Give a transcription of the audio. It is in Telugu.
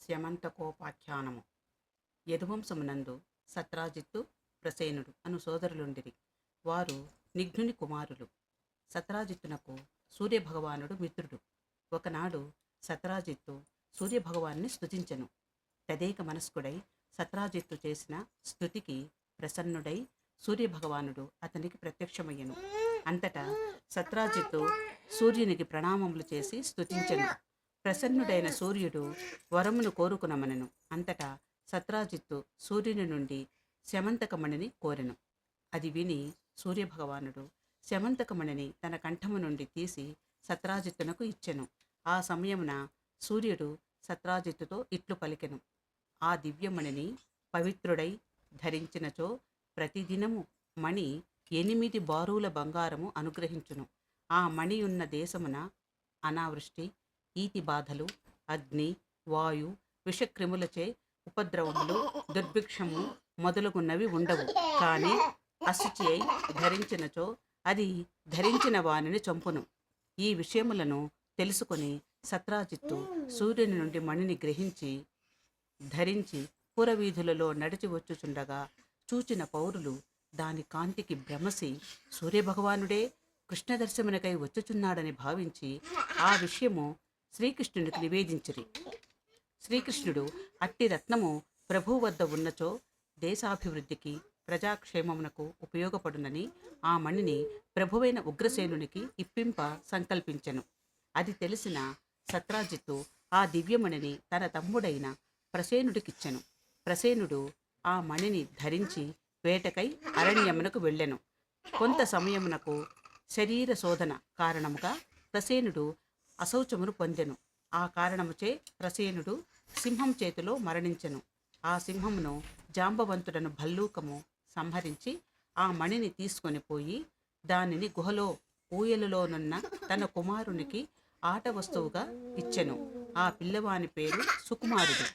స్యమంతకోపాఖ్యానము. యదువంశమునందు సత్రాజిత్తు ప్రసేనుడు అను సోదరులుండిరి. వారు నిఘ్నుని కుమారులు. సత్రాజిత్తునకు సూర్యభగవానుడు మిత్రుడు. ఒకనాడు సత్రాజిత్తు సూర్యభగవాన్ని స్తుతించెను. తదేక మనస్కుడై సత్రాజిత్తు చేసిన స్తుతికి ప్రసన్నుడై సూర్యభగవానుడు అతనికి ప్రత్యక్షమయ్యను. అంతటా సత్రాజిత్తు సూర్యునికి ప్రణామములు చేసి స్తుతించెను. ప్రసన్నుడైన సూర్యుడు వరమును కోరుకునమనెను. అంతటా సత్రాజిత్తు సూర్యుని నుండి శమంతకమణిని కోరెను. అది విని సూర్యభగవానుడు శమంతకమణిని తన కంఠము నుండి తీసి సత్రాజిత్తునకు ఇచ్చెను. ఆ సమయమున సూర్యుడు సత్రాజిత్తుతో ఇట్లు పలికెను: ఆ దివ్యమణిని పవిత్రుడై ధరించినచో ప్రతిదినము మణి 8 బారుల బంగారము అనుగ్రహించును. ఆ మణి ఉన్న దేశమున అనావృష్టి, ఈతి బాధలు, అగ్ని, వాయు, విషక్రిములచే ఉపద్రవములు, దుర్భిక్షము మొదలుగున్నవి ఉండవు. కానీ అశుచి అయి ధరించినచో అది ధరించిన వానిని చంపును. ఈ విషయములను తెలుసుకొని సత్రాజిత్తు సూర్యుని నుండి మణిని గ్రహించి ధరించి పురవీధులలో నడిచి వచ్చుచుండగా చూచిన పౌరులు దాని కాంతికి భ్రమసి సూర్యభగవానుడే కృష్ణదర్శమునకై వచ్చుచున్నాడని భావించి ఆ విషయము శ్రీకృష్ణునికి నివేదించిరి. శ్రీకృష్ణుడు అట్టి రత్నము ప్రభువు వద్ద ఉన్నచో దేశాభివృద్ధికి ప్రజాక్షేమమునకు ఉపయోగపడునని ఆ మణిని ప్రభువైన ఉగ్రసేనునికి ఇప్పింప సంకల్పించెను. అది తెలిసిన సత్రాజిత్తు ఆ దివ్యమణిని తన తమ్ముడైన ప్రసేనుడికిచ్చెను. ప్రసేనుడు ఆ మణిని ధరించి వేటకై అరణ్యమునకు వెళ్ళెను. కొంత సమయమునకు శరీర శోధన కారణముగా ప్రసేనుడు అశౌచమును పొందెను. ఆ కారణముచే ప్రసేనుడు సింహం చేతిలో మరణించెను. ఆ సింహమును జాంబవంతుడను భల్లూకము సంహరించి ఆ మణిని తీసుకొని పోయి దానిని గుహలో ఊయలులోనున్న తన కుమారునికి ఆట వస్తువుగా ఇచ్చెను. ఆ పిల్లవాని పేరు సుకుమారుడు.